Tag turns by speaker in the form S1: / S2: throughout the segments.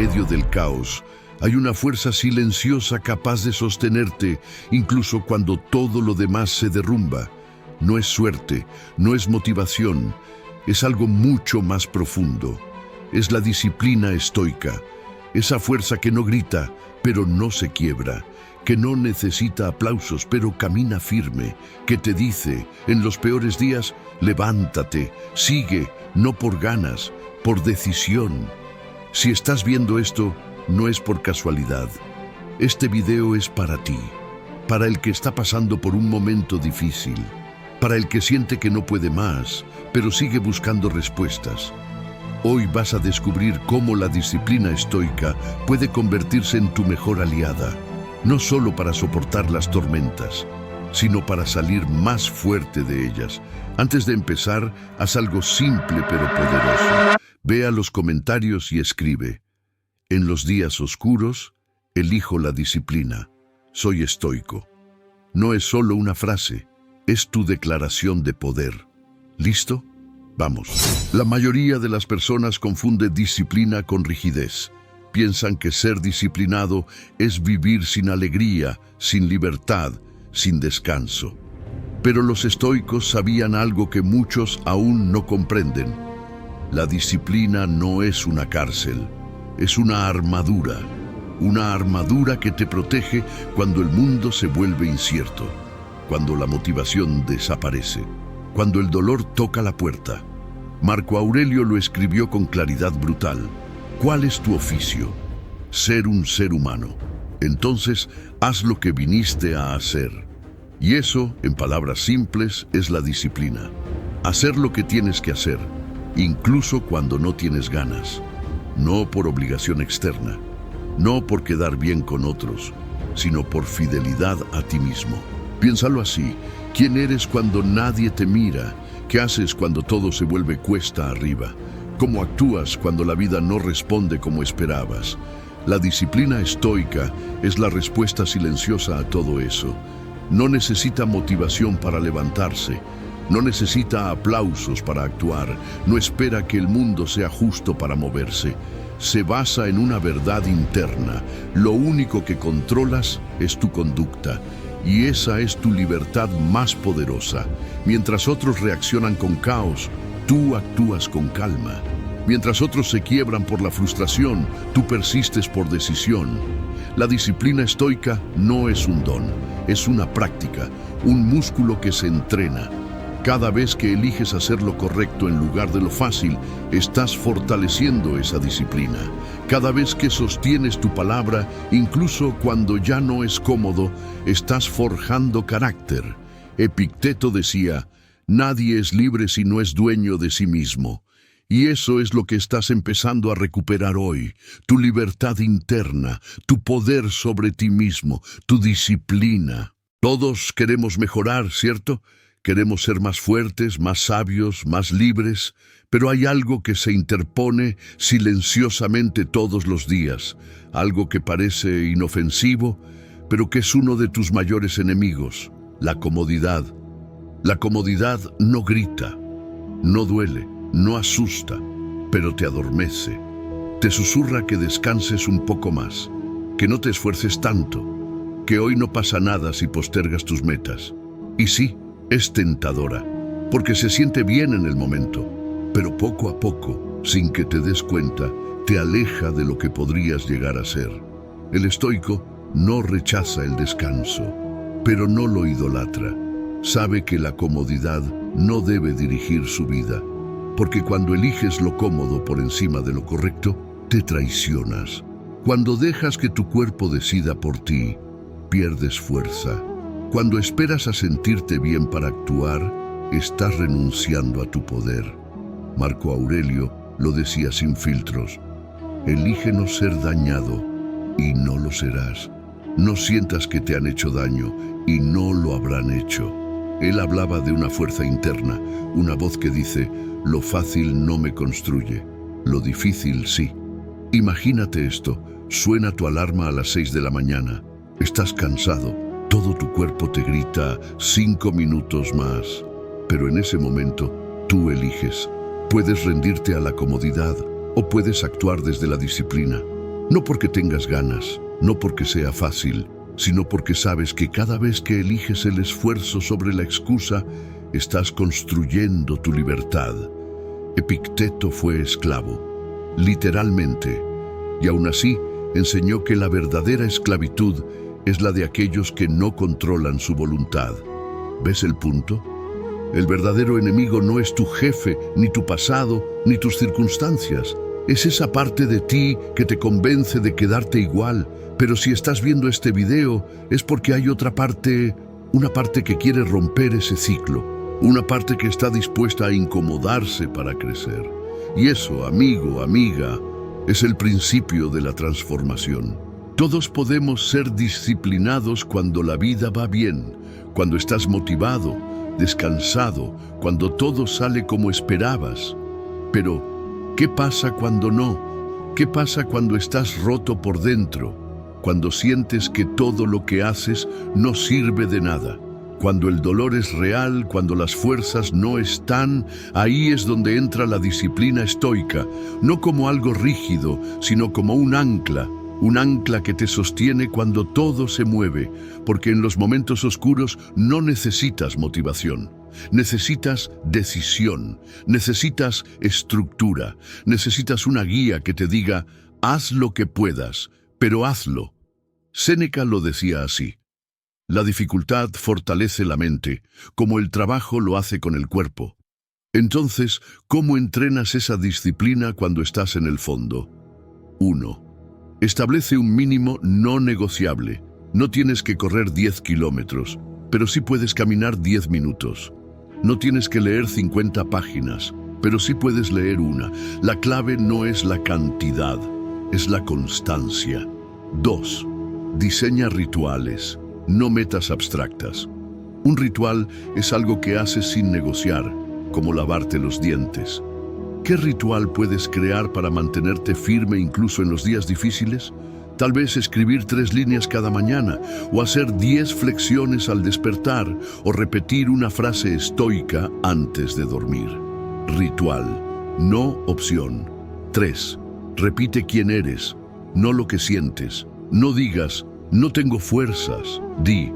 S1: medio del caos, hay una fuerza silenciosa capaz de sostenerte incluso cuando todo lo demás se derrumba. No es suerte, no es motivación, es algo mucho más profundo. Es la disciplina estoica, esa fuerza que no grita, pero no se quiebra, que no necesita aplausos, pero camina firme, que te dice, en los peores días, levántate, sigue, no por ganas, por decisión. Si estás viendo esto, no es por casualidad. Este video es para ti, para el que está pasando por un momento difícil, para el que siente que no puede más, pero sigue buscando respuestas. Hoy vas a descubrir cómo la disciplina estoica puede convertirse en tu mejor aliada, no solo para soportar las tormentas, sino para salir más fuerte de ellas. Antes de empezar, haz algo simple pero poderoso. Ve a los comentarios y escribe: en los días oscuros, elijo la disciplina. Soy estoico. No es solo una frase, es tu declaración de poder. ¿Listo? Vamos. La mayoría de las personas confunde disciplina con rigidez. Piensan que ser disciplinado es vivir sin alegría, sin libertad, sin descanso. Pero los estoicos sabían algo que muchos aún no comprenden. La disciplina no es una cárcel, es una armadura que te protege cuando el mundo se vuelve incierto, cuando la motivación desaparece, cuando el dolor toca la puerta. Marco Aurelio lo escribió con claridad brutal. ¿Cuál es tu oficio? Ser un ser humano. Entonces, haz lo que viniste a hacer. Y eso, en palabras simples, es la disciplina. Hacer lo que tienes que hacer, incluso cuando no tienes ganas. No por obligación externa, no por quedar bien con otros, sino por fidelidad a ti mismo. Piénsalo así: ¿quién eres cuando nadie te mira? ¿Qué haces cuando todo se vuelve cuesta arriba? ¿Cómo actúas cuando la vida no responde como esperabas? La disciplina estoica es la respuesta silenciosa a todo eso. No necesita motivación para levantarse, no necesita aplausos para actuar, no espera que el mundo sea justo para moverse. Se basa en una verdad interna. Lo único que controlas es tu conducta, y esa es tu libertad más poderosa. Mientras otros reaccionan con caos, tú actúas con calma. Mientras otros se quiebran por la frustración, tú persistes por decisión. La disciplina estoica no es un don, es una práctica, un músculo que se entrena. Cada vez que eliges hacer lo correcto en lugar de lo fácil, estás fortaleciendo esa disciplina. Cada vez que sostienes tu palabra, incluso cuando ya no es cómodo, estás forjando carácter. Epicteto decía: nadie es libre si no es dueño de sí mismo. Y eso es lo que estás empezando a recuperar hoy: tu libertad interna, tu poder sobre ti mismo, tu disciplina. Todos queremos mejorar, ¿cierto? Queremos ser más fuertes, más sabios, más libres, pero hay algo que se interpone silenciosamente todos los días, algo que parece inofensivo, pero que es uno de tus mayores enemigos: la comodidad. La comodidad no grita, no duele, no asusta, pero te adormece. Te susurra que descanses un poco más, que no te esfuerces tanto, que hoy no pasa nada si postergas tus metas. Y sí, es tentadora, porque se siente bien en el momento, pero poco a poco, sin que te des cuenta, te aleja de lo que podrías llegar a ser. El estoico no rechaza el descanso, pero no lo idolatra. Sabe que la comodidad no debe dirigir su vida, porque cuando eliges lo cómodo por encima de lo correcto, te traicionas. Cuando dejas que tu cuerpo decida por ti, pierdes fuerza. Cuando esperas a sentirte bien para actuar, estás renunciando a tu poder. Marco Aurelio lo decía sin filtros: elige no ser dañado y no lo serás. No sientas que te han hecho daño y no lo habrán hecho. Él hablaba de una fuerza interna, una voz que dice: lo fácil no me construye, lo difícil sí. Imagínate esto: suena tu alarma a las 6 de la mañana, estás cansado, todo tu cuerpo te grita 5 minutos más, pero en ese momento tú eliges. Puedes rendirte a la comodidad o puedes actuar desde la disciplina. No porque tengas ganas, no porque sea fácil, sino porque sabes que cada vez que eliges el esfuerzo sobre la excusa, estás construyendo tu libertad. Epicteto fue esclavo, literalmente, y aún así enseñó que la verdadera esclavitud es la de aquellos que no controlan su voluntad. ¿Ves el punto? El verdadero enemigo no es tu jefe, ni tu pasado, ni tus circunstancias. Es esa parte de ti que te convence de quedarte igual. Pero si estás viendo este video, es porque hay otra parte, una parte que quiere romper ese ciclo, una parte que está dispuesta a incomodarse para crecer. Y eso, amigo, amiga, es el principio de la transformación. Todos podemos ser disciplinados cuando la vida va bien, cuando estás motivado, descansado, cuando todo sale como esperabas. Pero, ¿qué pasa cuando no? ¿Qué pasa cuando estás roto por dentro? Cuando sientes que todo lo que haces no sirve de nada. Cuando el dolor es real, cuando las fuerzas no están, ahí es donde entra la disciplina estoica, no como algo rígido, sino como un ancla que te sostiene cuando todo se mueve, porque en los momentos oscuros no necesitas motivación. Necesitas decisión, necesitas estructura, necesitas una guía que te diga, haz lo que puedas, pero hazlo. Séneca lo decía así: la dificultad fortalece la mente, como el trabajo lo hace con el cuerpo. Entonces, ¿cómo entrenas esa disciplina cuando estás en el fondo? 1. Establece un mínimo no negociable. No tienes que correr 10 kilómetros, pero sí puedes caminar 10 minutos. No tienes que leer 50 páginas, pero sí puedes leer una. La clave no es la cantidad, es la constancia. 2. Diseña rituales, no metas abstractas. Un ritual es algo que haces sin negociar, como lavarte los dientes. ¿Qué ritual puedes crear para mantenerte firme incluso en los días difíciles? Tal vez escribir 3 líneas cada mañana, o hacer 10 flexiones al despertar, o repetir una frase estoica antes de dormir. Ritual, no opción. 3. Repite quién eres, no lo que sientes. No digas, no tengo fuerzas. Di,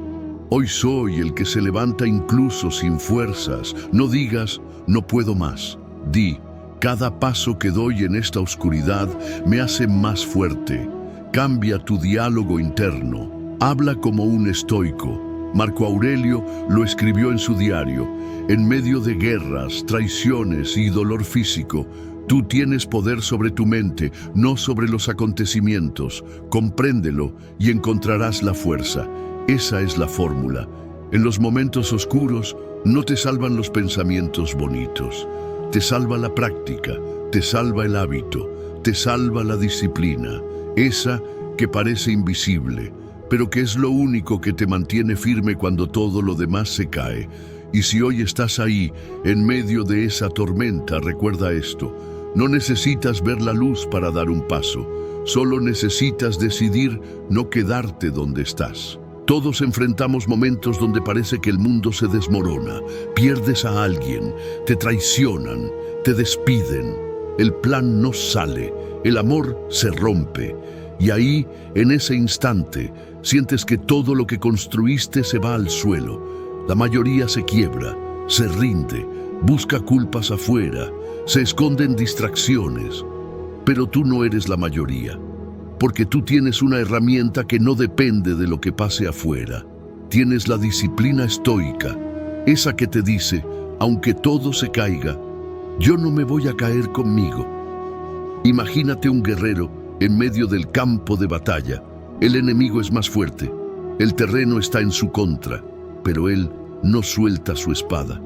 S1: hoy soy el que se levanta incluso sin fuerzas. No digas, no puedo más. Di, cada paso que doy en esta oscuridad me hace más fuerte. Cambia tu diálogo interno. Habla como un estoico. Marco Aurelio lo escribió en su diario. En medio de guerras, traiciones y dolor físico, tú tienes poder sobre tu mente, no sobre los acontecimientos. Compréndelo y encontrarás la fuerza. Esa es la fórmula. En los momentos oscuros no te salvan los pensamientos bonitos. Te salva la práctica, te salva el hábito, te salva la disciplina. Esa que parece invisible, pero que es lo único que te mantiene firme cuando todo lo demás se cae. Y si hoy estás ahí, en medio de esa tormenta, recuerda esto: no necesitas ver la luz para dar un paso, solo necesitas decidir no quedarte donde estás. Todos enfrentamos momentos donde parece que el mundo se desmorona, pierdes a alguien, te traicionan, te despiden, el plan no sale, el amor se rompe. Y ahí, en ese instante, sientes que todo lo que construiste se va al suelo. La mayoría se quiebra, se rinde, busca culpas afuera, se esconden distracciones. Pero tú no eres la mayoría, porque tú tienes una herramienta que no depende de lo que pase afuera. Tienes la disciplina estoica, esa que te dice, aunque todo se caiga, yo no me voy a caer conmigo. Imagínate un guerrero en medio del campo de batalla. El enemigo es más fuerte, el terreno está en su contra, pero él no suelta su espada.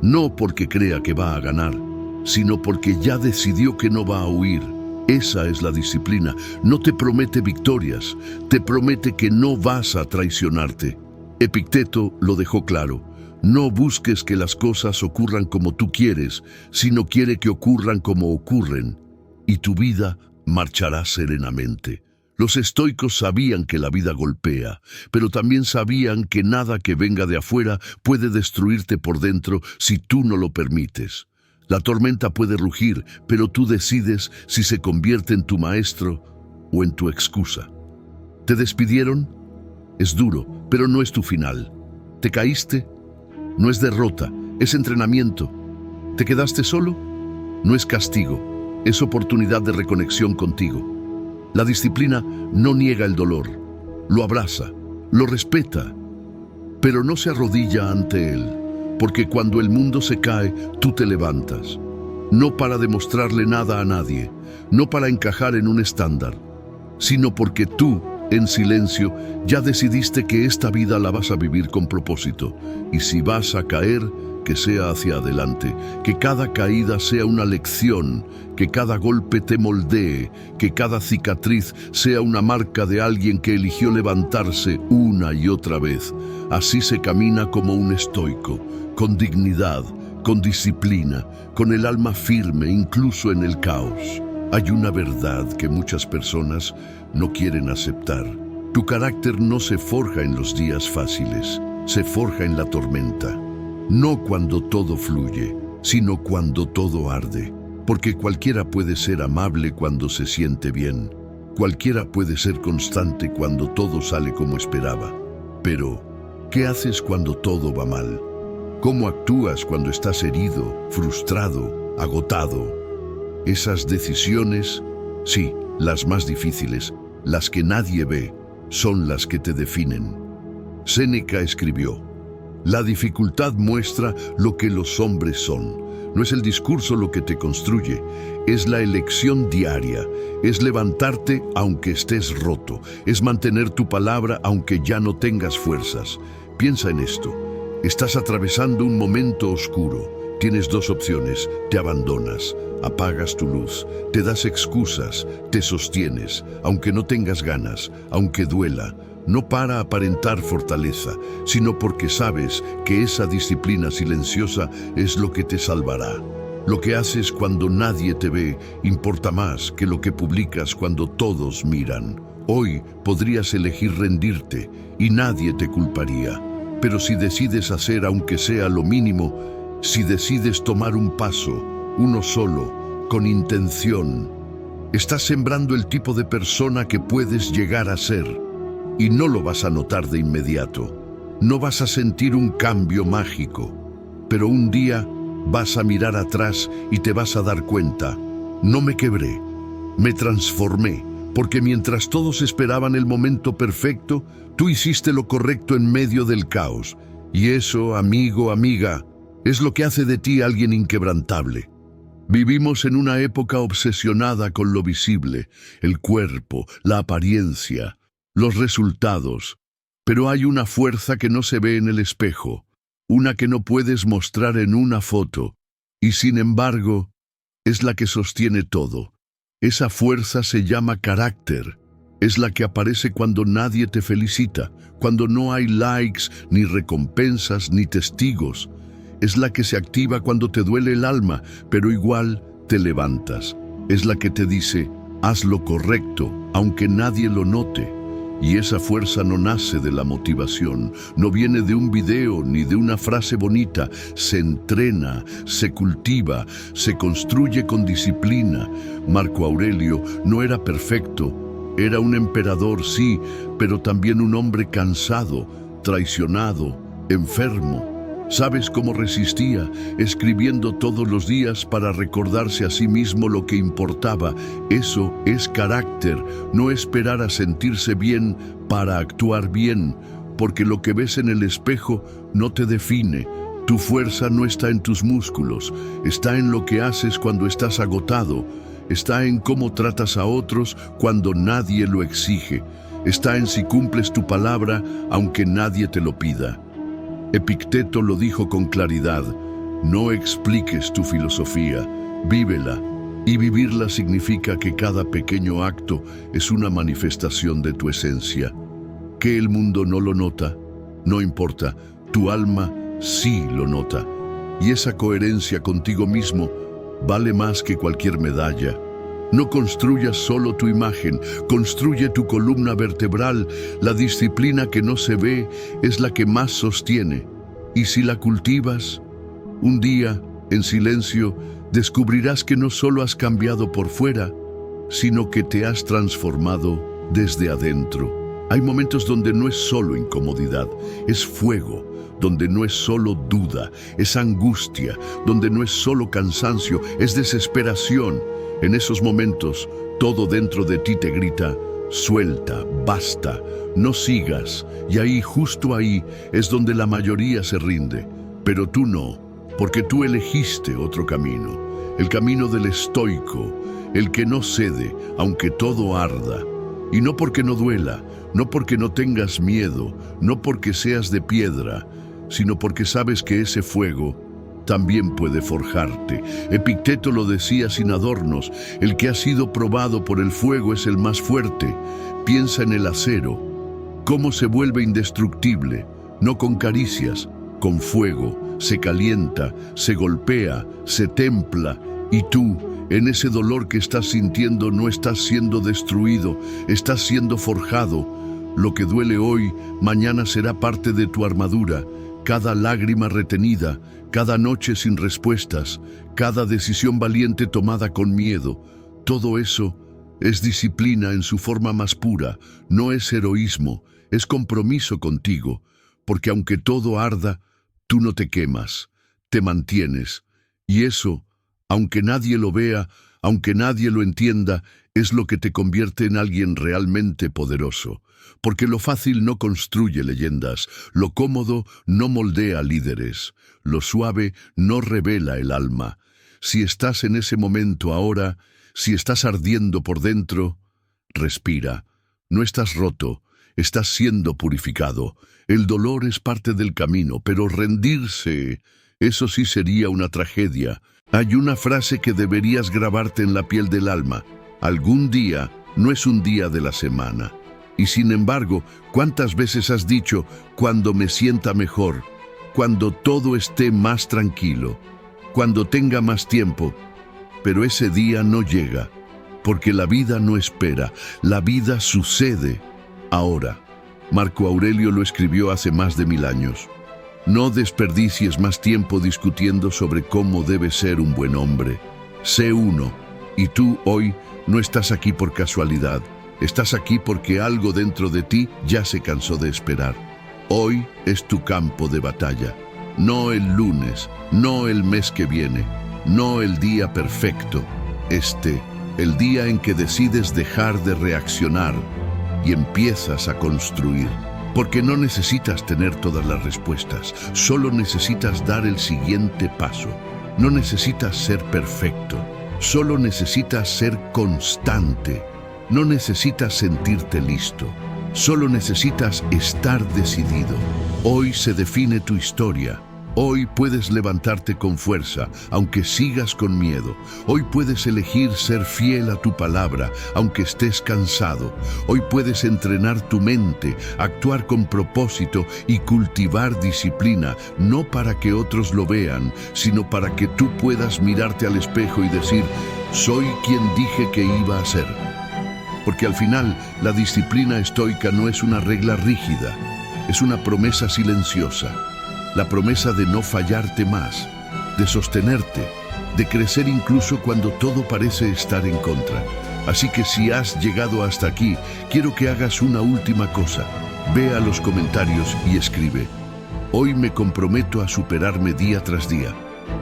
S1: No porque crea que va a ganar, sino porque ya decidió que no va a huir. Esa es la disciplina. No te promete victorias, te promete que no vas a traicionarte. Epicteto lo dejó claro: no busques que las cosas ocurran como tú quieres, sino quiere que ocurran como ocurren, y tu vida marchará serenamente. Los estoicos sabían que la vida golpea, pero también sabían que nada que venga de afuera puede destruirte por dentro si tú no lo permites. La tormenta puede rugir, pero tú decides si se convierte en tu maestro o en tu excusa. ¿Te despidieron? Es duro, pero no es tu final. ¿Te caíste? No es derrota, es entrenamiento. ¿Te quedaste solo? No es castigo, es oportunidad de reconexión contigo. La disciplina no niega el dolor, lo abraza, lo respeta, pero no se arrodilla ante él, porque cuando el mundo se cae, tú te levantas. No para demostrarle nada a nadie, no para encajar en un estándar, sino porque tú, en silencio, ya decidiste que esta vida la vas a vivir con propósito. Y si vas a caer, que sea hacia adelante, que cada caída sea una lección, que cada golpe te moldee, que cada cicatriz sea una marca de alguien que eligió levantarse una y otra vez. Así se camina como un estoico, con dignidad, con disciplina, con el alma firme incluso en el caos. Hay una verdad que muchas personas no quieren aceptar. Tu carácter no se forja en los días fáciles, se forja en la tormenta. No cuando todo fluye, sino cuando todo arde. Porque cualquiera puede ser amable cuando se siente bien. Cualquiera puede ser constante cuando todo sale como esperaba. Pero, ¿qué haces cuando todo va mal? ¿Cómo actúas cuando estás herido, frustrado, agotado? Esas decisiones, sí, las más difíciles, las que nadie ve, son las que te definen. Séneca escribió: la dificultad muestra lo que los hombres son. No es el discurso lo que te construye, es la elección diaria, es levantarte aunque estés roto, es mantener tu palabra aunque ya no tengas fuerzas. Piensa en esto. Estás atravesando un momento oscuro. Tienes dos opciones: te abandonas, apagas tu luz, te das excusas, te sostienes, aunque no tengas ganas, aunque duela, no para aparentar fortaleza, sino porque sabes que esa disciplina silenciosa es lo que te salvará. Lo que haces cuando nadie te ve importa más que lo que publicas cuando todos miran. Hoy podrías elegir rendirte y nadie te culparía. Pero si decides hacer aunque sea lo mínimo, si decides tomar un paso, uno solo, con intención, estás sembrando el tipo de persona que puedes llegar a ser. Y no lo vas a notar de inmediato. No vas a sentir un cambio mágico. Pero un día vas a mirar atrás y te vas a dar cuenta: no me quebré, me transformé. Porque mientras todos esperaban el momento perfecto, tú hiciste lo correcto en medio del caos. Y eso, amigo, amiga, es lo que hace de ti alguien inquebrantable. Vivimos en una época obsesionada con lo visible, el cuerpo, la apariencia, los resultados. Pero hay una fuerza que no se ve en el espejo, una que no puedes mostrar en una foto, y sin embargo, es la que sostiene todo. Esa fuerza se llama carácter. Es la que aparece cuando nadie te felicita, cuando no hay likes, ni recompensas, ni testigos. Es la que se activa cuando te duele el alma, pero igual te levantas. Es la que te dice: haz lo correcto, aunque nadie lo note. Y esa fuerza no nace de la motivación, no viene de un video ni de una frase bonita. Se entrena, se cultiva, se construye con disciplina. Marco Aurelio no era perfecto, era un emperador, sí, pero también un hombre cansado, traicionado, enfermo. ¿Sabes cómo resistía? Escribiendo todos los días para recordarse a sí mismo lo que importaba. Eso es carácter, no esperar a sentirse bien para actuar bien, porque lo que ves en el espejo no te define. Tu fuerza no está en tus músculos, está en lo que haces cuando estás agotado, está en cómo tratas a otros cuando nadie lo exige, está en si cumples tu palabra aunque nadie te lo pida. Epicteto lo dijo con claridad: no expliques tu filosofía, vívela. Y vivirla significa que cada pequeño acto es una manifestación de tu esencia. Que el mundo no lo nota, no importa, tu alma sí lo nota. Y esa coherencia contigo mismo vale más que cualquier medalla. No construyas solo tu imagen, construye tu columna vertebral. La disciplina que no se ve es la que más sostiene. Y si la cultivas, un día, en silencio, descubrirás que no solo has cambiado por fuera, sino que te has transformado desde adentro. Hay momentos donde no es solo incomodidad, es fuego, donde no es solo duda, es angustia, donde no es solo cansancio, es desesperación. En esos momentos, todo dentro de ti te grita: suelta, basta, no sigas. Y ahí, justo ahí, es donde la mayoría se rinde. Pero tú no, porque tú elegiste otro camino, el camino del estoico, el que no cede, aunque todo arda. Y no porque no duela, no porque no tengas miedo, no porque seas de piedra, sino porque sabes que ese fuego también puede forjarte. Epicteto lo decía sin adornos: el que ha sido probado por el fuego es el más fuerte. Piensa en el acero, cómo se vuelve indestructible, no con caricias, con fuego. Se calienta, se golpea, se templa, y tú, en ese dolor que estás sintiendo, no estás siendo destruido, estás siendo forjado. Lo que duele hoy, mañana será parte de tu armadura. Cada lágrima retenida, cada noche sin respuestas, cada decisión valiente tomada con miedo, todo eso es disciplina en su forma más pura. No es heroísmo, es compromiso contigo, porque aunque todo arda, tú no te quemas, te mantienes. Y eso, aunque nadie lo vea, aunque nadie lo entienda, es lo que te convierte en alguien realmente poderoso. Porque lo fácil no construye leyendas, lo cómodo no moldea líderes, lo suave no revela el alma. Si estás en ese momento ahora, si estás ardiendo por dentro, respira. No estás roto, estás siendo purificado. El dolor es parte del camino, pero rendirse, eso sí sería una tragedia. Hay una frase que deberías grabarte en la piel del alma: algún día no es un día de la semana. Y sin embargo, ¿cuántas veces has dicho: cuando me sienta mejor, cuando todo esté más tranquilo, cuando tenga más tiempo? Pero ese día no llega, porque la vida no espera, la vida sucede ahora. Marco Aurelio lo escribió hace más de 1000 años. No desperdicies más tiempo discutiendo sobre cómo debe ser un buen hombre. Sé uno, y tú hoy no estás aquí por casualidad. Estás aquí porque algo dentro de ti ya se cansó de esperar. Hoy es tu campo de batalla. No el lunes, no el mes que viene, no el día perfecto. El día en que decides dejar de reaccionar y empiezas a construir. Porque no necesitas tener todas las respuestas, solo necesitas dar el siguiente paso. No necesitas ser perfecto, solo necesitas ser constante. No necesitas sentirte listo, solo necesitas estar decidido. Hoy se define tu historia. Hoy puedes levantarte con fuerza, aunque sigas con miedo. Hoy puedes elegir ser fiel a tu palabra, aunque estés cansado. Hoy puedes entrenar tu mente, actuar con propósito y cultivar disciplina, no para que otros lo vean, sino para que tú puedas mirarte al espejo y decir: soy quien dije que iba a ser. Porque al final, la disciplina estoica no es una regla rígida, es una promesa silenciosa. La promesa de no fallarte más, de sostenerte, de crecer incluso cuando todo parece estar en contra. Así que si has llegado hasta aquí, quiero que hagas una última cosa. Ve a los comentarios y escribe: hoy me comprometo a superarme día tras día.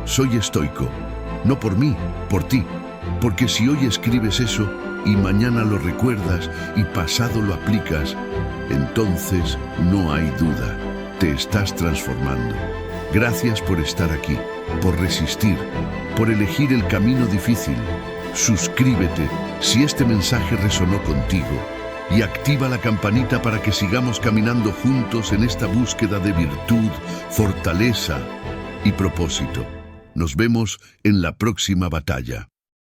S1: Soy estoico, no por mí, por ti. Porque si hoy escribes eso y mañana lo recuerdas y pasado lo aplicas, entonces no hay duda. Te estás transformando. Gracias por estar aquí, por resistir, por elegir el camino difícil. Suscríbete si este mensaje resonó contigo y activa la campanita para que sigamos caminando juntos en esta búsqueda de virtud, fortaleza y propósito. Nos vemos en la próxima batalla.